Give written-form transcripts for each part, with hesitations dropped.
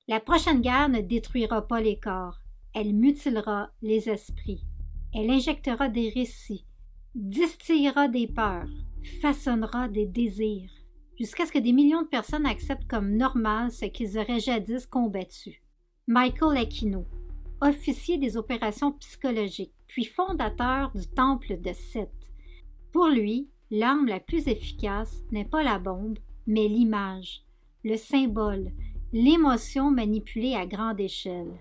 La prochaine guerre ne détruira pas les corps, elle mutilera les esprits. Elle injectera des récits, distillera des peurs, façonnera des désirs, jusqu'à ce que des millions de personnes acceptent comme normal ce qu'ils auraient jadis combattu. Michael Aquino, officier des opérations psychologiques, puis fondateur du temple de Seth. Pour lui, l'arme la plus efficace n'est pas la bombe, mais l'image, le symbole, l'émotion manipulée à grande échelle.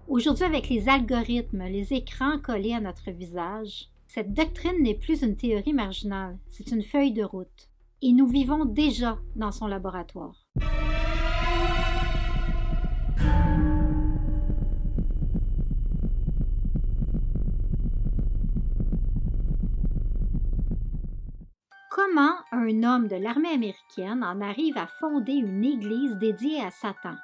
Aujourd'hui, avec les algorithmes, les écrans collés à notre visage, cette doctrine n'est plus une théorie marginale, c'est une feuille de route. Et nous vivons déjà dans son laboratoire. Comment un homme de l'armée américaine en arrive à fonder une église dédiée à Satan?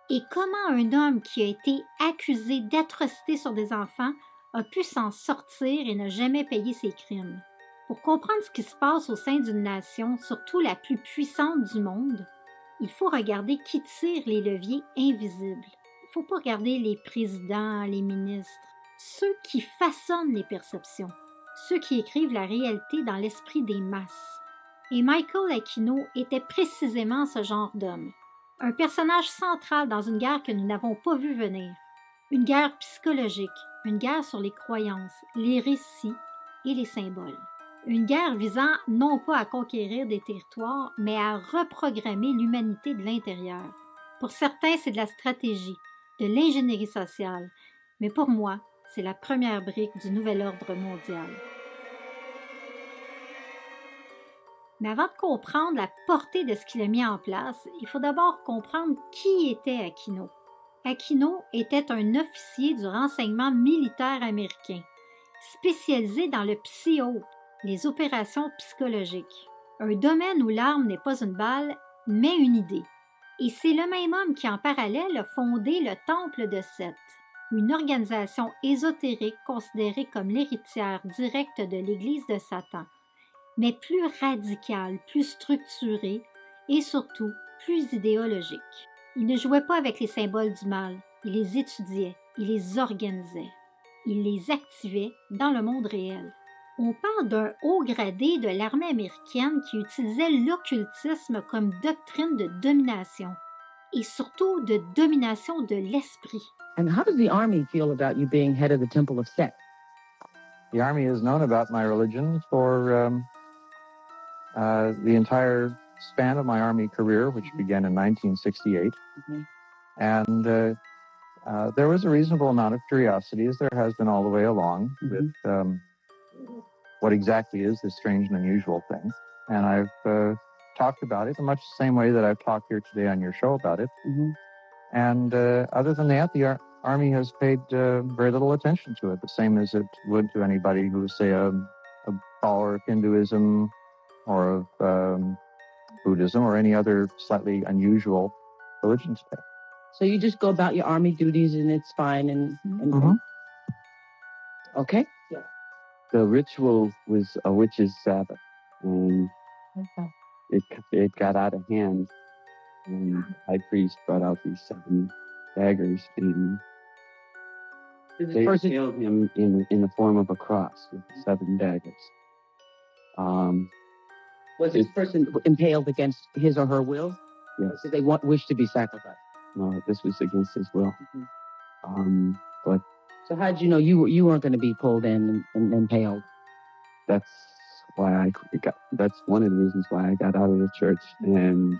Et comment un homme qui a été accusé d'atrocités sur des enfants a pu s'en sortir et ne jamais payer ses crimes? Pour comprendre ce qui se passe au sein d'une nation, surtout la plus puissante du monde, il faut regarder qui tire les leviers invisibles. Il ne faut pas regarder les présidents, les ministres, ceux qui façonnent les perceptions, ceux qui écrivent la réalité dans l'esprit des masses. Et Michael Aquino était précisément ce genre d'homme. Un personnage central dans une guerre que nous n'avons pas vu venir. Une guerre psychologique, une guerre sur les croyances, les récits et les symboles. Une guerre visant non pas à conquérir des territoires, mais à reprogrammer l'humanité de l'intérieur. Pour certains, c'est de la stratégie, de l'ingénierie sociale, mais pour moi, c'est la première brique du nouvel ordre mondial. Mais avant de comprendre la portée de ce qu'il a mis en place, il faut d'abord comprendre qui était Aquino. Aquino était un officier du renseignement militaire américain, spécialisé dans le psy-hope, les opérations psychologiques, un domaine où l'arme n'est pas une balle, mais une idée. Et c'est le même homme qui, en parallèle, a fondé le Temple de Seth, une organisation ésotérique considérée comme l'héritière directe de l'Église de Satan, mais plus radicale, plus structurée et surtout plus idéologique. Il ne jouait pas avec les symboles du mal, il les étudiait, il les organisait, il les activait dans le monde réel. On parle d'un haut gradé de l'armée américaine qui utilisait l'occultisme comme doctrine de domination et surtout de domination de l'esprit. And how does the Army feel about you being head of the Temple of Set? The Army has known about my religion for the entire span of my Army career, which began in 1968. Mm-hmm. And there was a reasonable amount of curiosity, as there has been all the way along, with what exactly is this strange and unusual thing. And I've talked about it in much the same way that I've talked here today on your show about it. Mm-hmm. And other than that, the Army has paid very little attention to it, the same as it would to anybody who was, say, a follower of Hinduism or of Buddhism or any other slightly unusual religion today. So you just go about your Army duties and it's fine and okay? Yeah. The ritual was a witch's Sabbath, and it got out of hand, and the high priest brought out these 7 daggers, and they impaled him in the form of a cross with 7 daggers. Was this person impaled against his or her will? Yes. Did they wish to be sacrificed? No, this was against his will. Mm-hmm. But so how did you know you weren't going to be pulled in and impaled? That's why that's one of the reasons why I got out of the church. And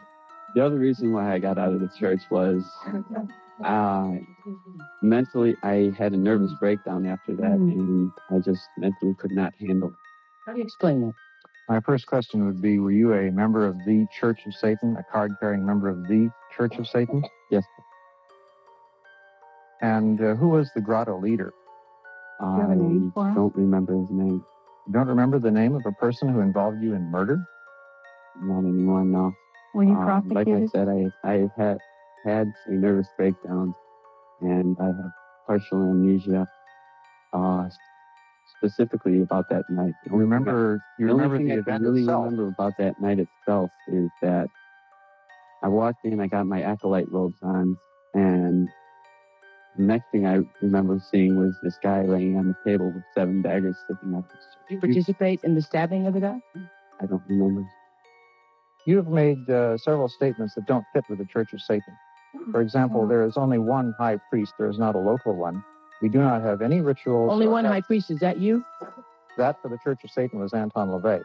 the other reason why I got out of the church was mentally I had a nervous breakdown after that, and I just mentally could not handle it. How do you explain that? My first question would be, were you a member of the Church of Satan, a card-carrying member of the Church of Satan? Yes. And who was the grotto leader? I don't remember his name. You don't remember the name of a person who involved you in murder? Not anymore, no. Were you prosecuted? Like I said, I had a nervous breakdown, and I have partial amnesia, specifically about that night. You remember the event I really itself. Remember about that night itself is that I walked in, I got my acolyte robes on, and next thing I remember seeing was this guy laying on the table with 7 daggers sticking out his chest. Did you participate in the stabbing of the guy? I don't remember. You have made several statements that don't fit with the Church of Satan. For example, there is only one high priest. There is not a local one. We do not have any rituals. Only one high priest. Is that you? That for the Church of Satan was Anton LaVey.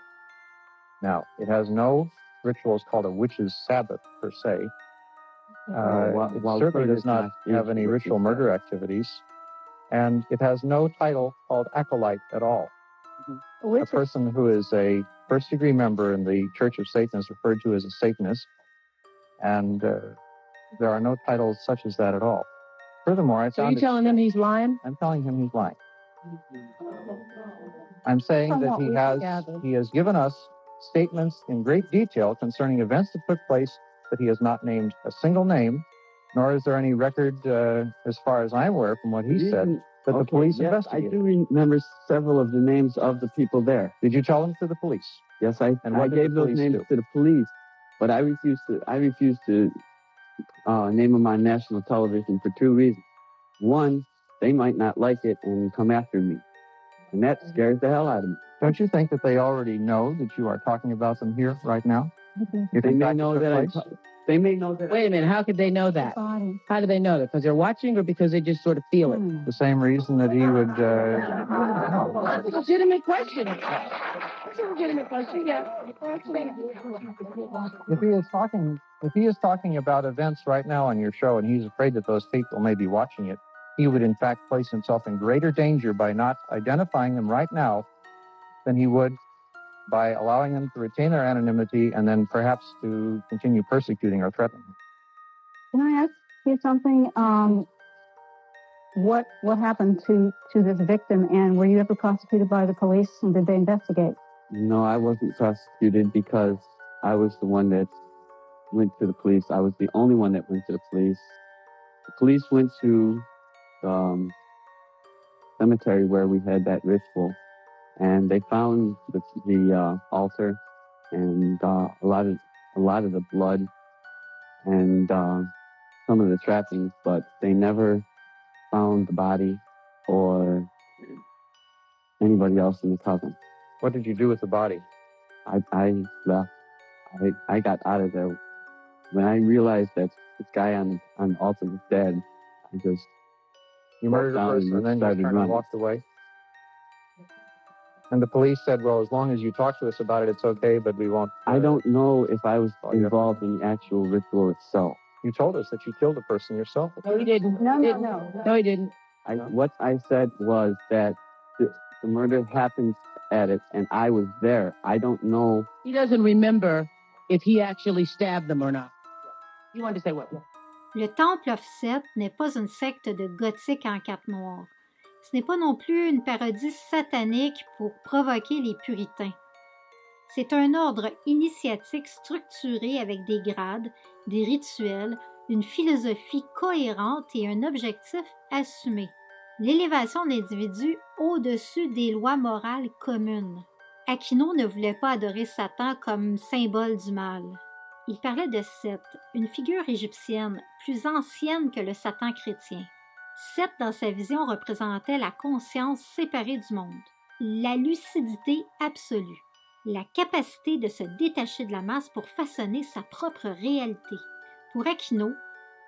Now, it has no rituals called a witch's Sabbath, per se. It certainly does not have any ritual murder activities. And it has no title called acolyte at all. A person who is a first-degree member in the Church of Satan is referred to as a Satanist. And there are no titles such as that at all. Furthermore, I So found you're telling him he's lying? I'm telling him he's lying. I'm saying that he has given us statements in great detail concerning events that took place, but he has not named a single name, nor is there any record, as far as I'm aware from what he said, that the police investigated. I do remember several of the names of the people there. Did you tell them to the police? Yes, I gave those names to the police, but I refused to name them on national television for 2 reasons. One, they might not like it and come after me, and that scares the hell out of me. Don't you think that they already know that you are talking about them here right now? They may know that they may know that. Wait a minute. How could they know that? How do they know that? Because they're watching or because they just sort of feel it? The same reason that he would... That's a legitimate question. That's a legitimate question, yeah. If he is talking about events right now on your show and he's afraid that those people may be watching it, he would in fact place himself in greater danger by not identifying them right now than he would by allowing them to retain their anonymity and then perhaps to continue persecuting or threatening. Can I ask you something? What happened to this victim, and were you ever prosecuted by the police, and did they investigate? No, I wasn't prosecuted because I was the one that went to the police. I was the only one that went to the police. The police went to the cemetery where we had that ritual, and they found the altar and a lot of the blood and some of the trappings, but they never found the body or anybody else in the coven. What did you do with the body? I left. I got out of there. When I realized that this guy on the altar was dead, I just... You murdered a person and then you turned and walked away? And the police said, well, as long as you talk to us about it, it's okay, but we won't... I don't know if I was involved in the actual ritual itself. You told us that you killed a person yourself. No, he didn't. No, he didn't. What I said was that the murder happened at it, and I was there. I don't know. He doesn't remember if he actually stabbed them or not. You wanted to say what? Le Temple of Seth n'est pas une secte de gothique en cap noir. Ce n'est pas non plus une parodie satanique pour provoquer les puritains. C'est un ordre initiatique structuré avec des grades, des rituels, une philosophie cohérente et un objectif assumé. L'élévation de l'individu au-dessus des lois morales communes. Aquino ne voulait pas adorer Satan comme symbole du mal. Il parlait de Seth, une figure égyptienne plus ancienne que le Satan chrétien. Seth, dans sa vision, représentait la conscience séparée du monde, la lucidité absolue, la capacité de se détacher de la masse pour façonner sa propre réalité. Pour Aquino,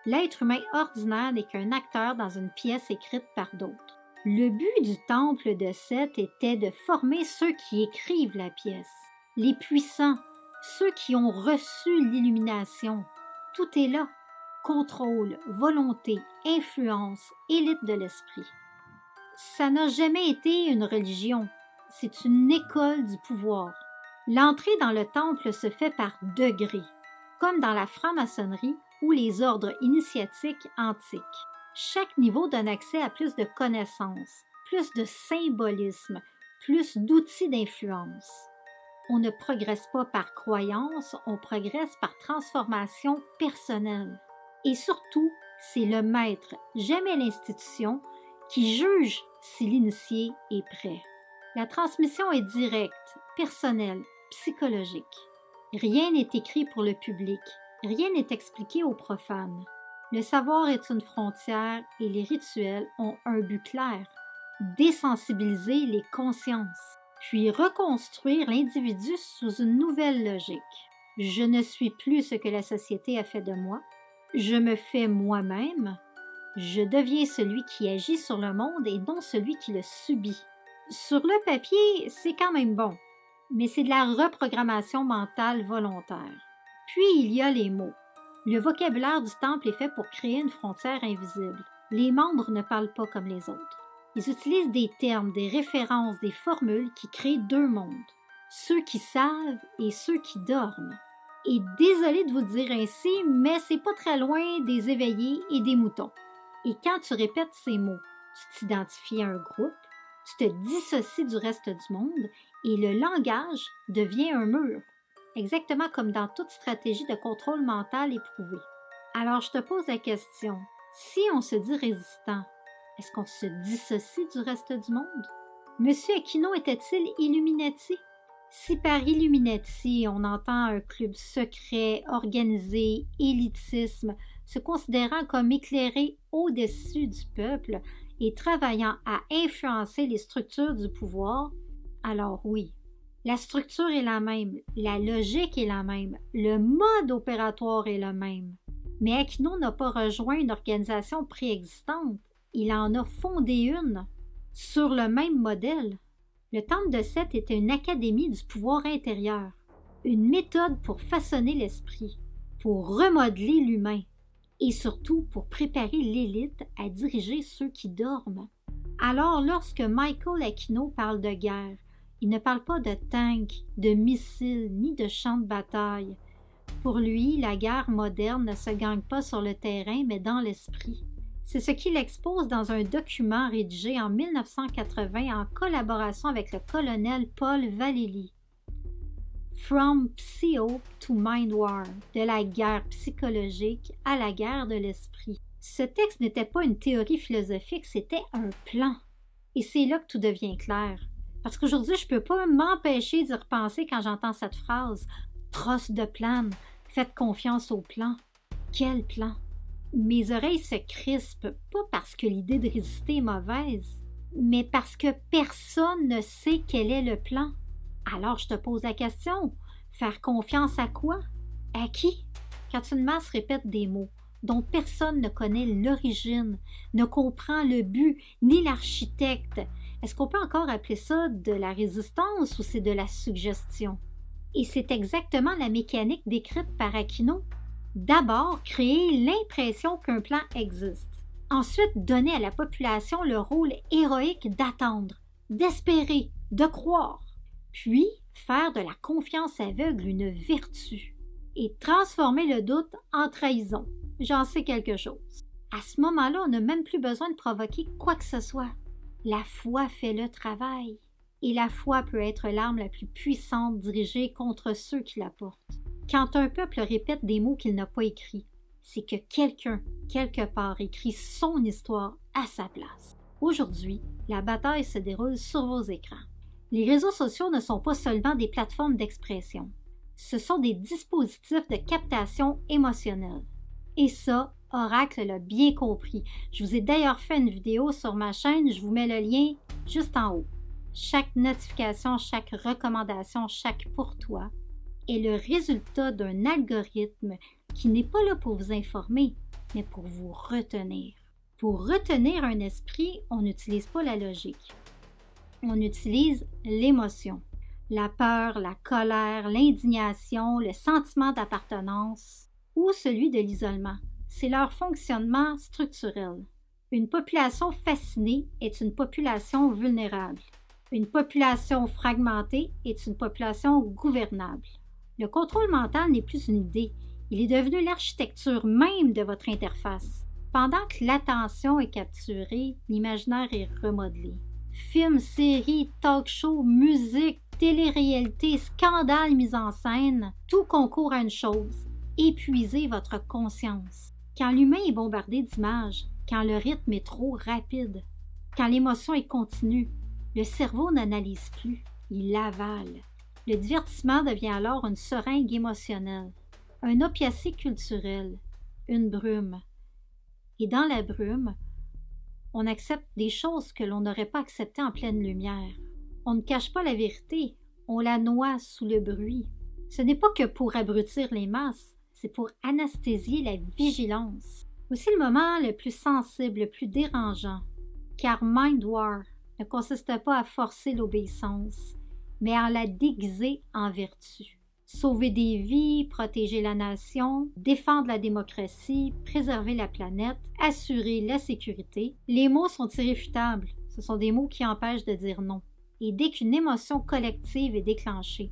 l'être humain ordinaire n'est qu'un acteur dans une pièce écrite par d'autres. Le but du temple de Seth était de former ceux qui écrivent la pièce, les puissants, ceux qui ont reçu l'illumination. Tout est là. Contrôle, volonté, influence, élite de l'esprit. Ça n'a jamais été une religion, c'est une école du pouvoir. L'entrée dans le temple se fait par degrés, comme dans la franc-maçonnerie ou les ordres initiatiques antiques. Chaque niveau donne accès à plus de connaissances, plus de symbolisme, plus d'outils d'influence. On ne progresse pas par croyance, on progresse par transformation personnelle. Et surtout, c'est le maître, jamais l'institution, qui juge si l'initié est prêt. La transmission est directe, personnelle, psychologique. Rien n'est écrit pour le public, rien n'est expliqué aux profanes. Le savoir est une frontière et les rituels ont un but clair: désensibiliser les consciences, puis reconstruire l'individu sous une nouvelle logique. Je ne suis plus ce que la société a fait de moi. Je me fais moi-même. Je deviens celui qui agit sur le monde et non celui qui le subit. Sur le papier, c'est quand même bon, mais c'est de la reprogrammation mentale volontaire. Puis il y a les mots. Le vocabulaire du temple est fait pour créer une frontière invisible. Les membres ne parlent pas comme les autres. Ils utilisent des termes, des références, des formules qui créent deux mondes. Ceux qui savent et ceux qui dorment. Et désolé de vous le dire ainsi, mais c'est pas très loin des éveillés et des moutons. Et quand tu répètes ces mots, tu t'identifies à un groupe, tu te dissocies du reste du monde et le langage devient un mur. Exactement comme dans toute stratégie de contrôle mental éprouvée. Alors je te pose la question, si on se dit résistant, est-ce qu'on se dissocie du reste du monde? Monsieur Aquino était-il Illuminati? Si par Illuminati, on entend un club secret, organisé, élitisme, se considérant comme éclairé au-dessus du peuple et travaillant à influencer les structures du pouvoir, alors oui, la structure est la même, la logique est la même, le mode opératoire est le même. Mais Aquino n'a pas rejoint une organisation préexistante, il en a fondé une sur le même modèle. Le Temple de Seth était une académie du pouvoir intérieur, une méthode pour façonner l'esprit, pour remodeler l'humain et surtout pour préparer l'élite à diriger ceux qui dorment. Alors lorsque Michael Aquino parle de guerre, il ne parle pas de tanks, de missiles ni de champs de bataille. Pour lui, la guerre moderne ne se gagne pas sur le terrain mais dans l'esprit. C'est ce qu'il expose dans un document rédigé en 1980 en collaboration avec le colonel Paul Vallely. From Psycho to Mind War, de la guerre psychologique à la guerre de l'esprit. Ce texte n'était pas une théorie philosophique, c'était un plan. Et c'est là que tout devient clair. Parce qu'aujourd'hui, je ne peux pas m'empêcher d'y repenser quand j'entends cette phrase. Trosse de plan, faites confiance au plan. Quel plan? Mes oreilles se crispent, pas parce que l'idée de résister est mauvaise, mais parce que personne ne sait quel est le plan. Alors je te pose la question, faire confiance à quoi? À qui? Quand une masse répète des mots dont personne ne connaît l'origine, ne comprend le but ni l'architecte, est-ce qu'on peut encore appeler ça de la résistance ou c'est de la suggestion? Et c'est exactement la mécanique décrite par Aquino. D'abord, créer l'impression qu'un plan existe. Ensuite, donner à la population le rôle héroïque d'attendre, d'espérer, de croire. Puis, faire de la confiance aveugle une vertu. Et transformer le doute en trahison. J'en sais quelque chose. À ce moment-là, on n'a même plus besoin de provoquer quoi que ce soit. La foi fait le travail. Et la foi peut être l'arme la plus puissante dirigée contre ceux qui la portent. Quand un peuple répète des mots qu'il n'a pas écrits, c'est que quelqu'un, quelque part, écrit son histoire à sa place. Aujourd'hui, la bataille se déroule sur vos écrans. Les réseaux sociaux ne sont pas seulement des plateformes d'expression. Ce sont des dispositifs de captation émotionnelle. Et ça, Oracle l'a bien compris. Je vous ai d'ailleurs fait une vidéo sur ma chaîne, je vous mets le lien juste en haut. Chaque notification, chaque recommandation, chaque pour toi est le résultat d'un algorithme qui n'est pas là pour vous informer, mais pour vous retenir. Pour retenir un esprit, on n'utilise pas la logique. On utilise l'émotion. La peur, la colère, l'indignation, le sentiment d'appartenance ou celui de l'isolement. C'est leur fonctionnement structurel. Une population fascinée est une population vulnérable. Une population fragmentée est une population gouvernable. Le contrôle mental n'est plus une idée, il est devenu l'architecture même de votre interface. Pendant que l'attention est capturée, l'imaginaire est remodelé. Films, séries, talk-shows, musique, télé-réalité, scandales mis en scène, tout concourt à une chose, épuiser votre conscience. Quand l'humain est bombardé d'images, quand le rythme est trop rapide, quand l'émotion est continue, le cerveau n'analyse plus, il avale. Le divertissement devient alors une seringue émotionnelle, un opiacé culturel, une brume. Et dans la brume, on accepte des choses que l'on n'aurait pas acceptées en pleine lumière. On ne cache pas la vérité, on la noie sous le bruit. Ce n'est pas que pour abrutir les masses, c'est pour anesthésier la vigilance. Aussi le moment le plus sensible, le plus dérangeant, car Mind War ne consiste pas à forcer l'obéissance, mais à la déguiser en vertu. Sauver des vies, protéger la nation, défendre la démocratie, préserver la planète, assurer la sécurité. Les mots sont irréfutables. Ce sont des mots qui empêchent de dire non. Et dès qu'une émotion collective est déclenchée,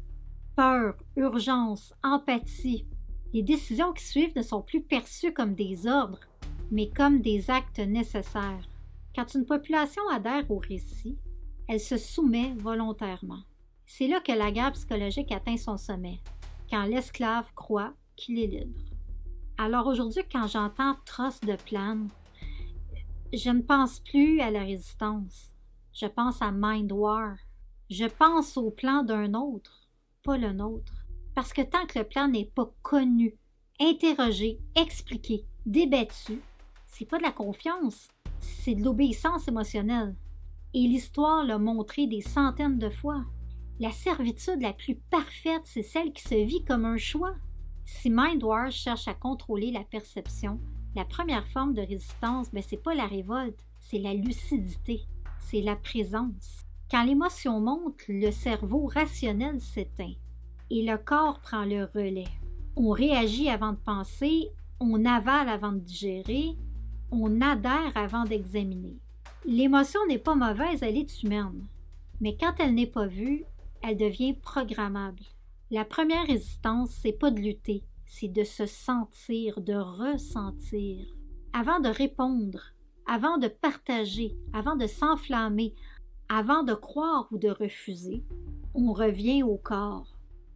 peur, urgence, empathie, les décisions qui suivent ne sont plus perçues comme des ordres, mais comme des actes nécessaires. Quand une population adhère au récit, elle se soumet volontairement. C'est là que la guerre psychologique atteint son sommet, quand l'esclave croit qu'il est libre. Alors aujourd'hui, quand j'entends trosse de plane, je ne pense plus à la résistance. Je pense à Mind War. Je pense au plan d'un autre, pas le nôtre. Parce que tant que le plan n'est pas connu, interrogé, expliqué, débattu, c'est pas de la confiance, c'est de l'obéissance émotionnelle. Et l'histoire l'a montré des centaines de fois. La servitude la plus parfaite, c'est celle qui se vit comme un choix. Si Mind War cherche à contrôler la perception, la première forme de résistance, c'est pas la révolte, c'est la lucidité, c'est la présence. Quand l'émotion monte, le cerveau rationnel s'éteint et le corps prend le relais. On réagit avant de penser, on avale avant de digérer, on adhère avant d'examiner. L'émotion n'est pas mauvaise, elle est humaine. Mais quand elle n'est pas vue, elle devient programmable. La première résistance, c'est pas de lutter, c'est de se sentir, de ressentir. Avant de répondre, avant de partager, avant de s'enflammer, avant de croire ou de refuser, on revient au corps.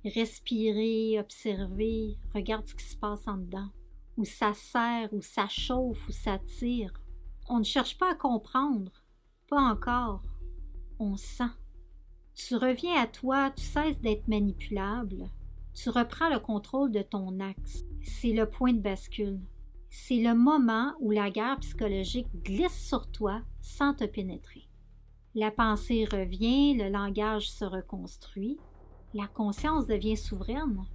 Respirer, observer, regarde ce qui se passe en dedans. Où ça serre, où ça chauffe, où ça tire. On ne cherche pas à comprendre, pas encore. On sent. Tu reviens à toi, tu cesses d'être manipulable. Tu reprends le contrôle de ton axe. C'est le point de bascule. C'est le moment où la guerre psychologique glisse sur toi sans te pénétrer. La pensée revient, le langage se reconstruit, la conscience devient souveraine.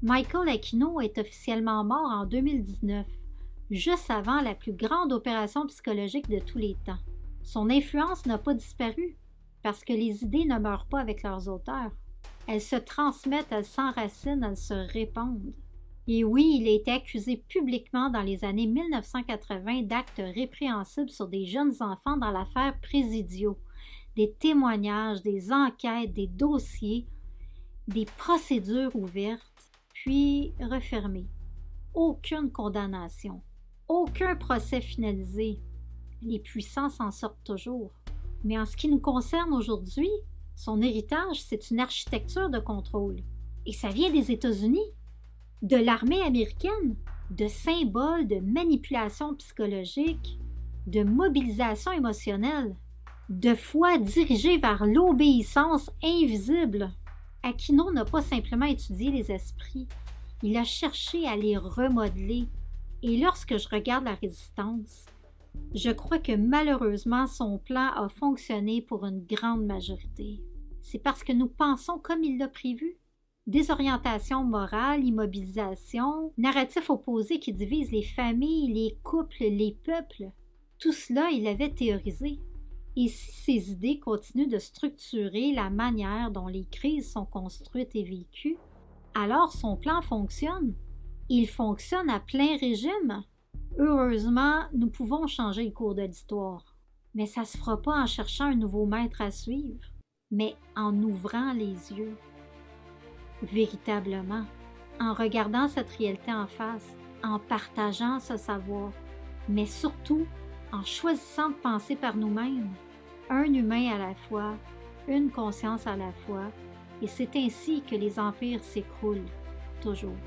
Michael Aquino est officiellement mort en 2019, juste avant la plus grande opération psychologique de tous les temps. Son influence n'a pas disparu, parce que les idées ne meurent pas avec leurs auteurs. Elles se transmettent, elles s'enracinent, elles se répandent. Et oui, il a été accusé publiquement dans les années 1980 d'actes répréhensibles sur des jeunes enfants dans l'affaire Presidio. Des témoignages, des enquêtes, des dossiers, des procédures ouvertes, puis refermées. Aucune condamnation, aucun procès finalisé. Les puissants s'en sortent toujours. Mais en ce qui nous concerne aujourd'hui, son héritage, c'est une architecture de contrôle. Et ça vient des États-Unis, de l'armée américaine, de symboles de manipulation psychologique, de mobilisation émotionnelle, de foi dirigée vers l'obéissance invisible. Aquino n'a pas simplement étudié les esprits, il a cherché à les remodeler. Et lorsque je regarde la résistance, je crois que malheureusement son plan a fonctionné pour une grande majorité. C'est parce que nous pensons comme il l'a prévu. Désorientation morale, immobilisation, narratifs opposés qui divisent les familles, les couples, les peuples. Tout cela, il l'avait théorisé. Et si ces idées continuent de structurer la manière dont les crises sont construites et vécues, alors son plan fonctionne. Il fonctionne à plein régime. Heureusement, nous pouvons changer le cours de l'histoire. Mais ça ne se fera pas en cherchant un nouveau maître à suivre, mais en ouvrant les yeux. Véritablement, en regardant cette réalité en face, en partageant ce savoir, mais surtout en choisissant de penser par nous-mêmes, un humain à la fois, une conscience à la fois, et c'est ainsi que les empires s'écroulent, toujours.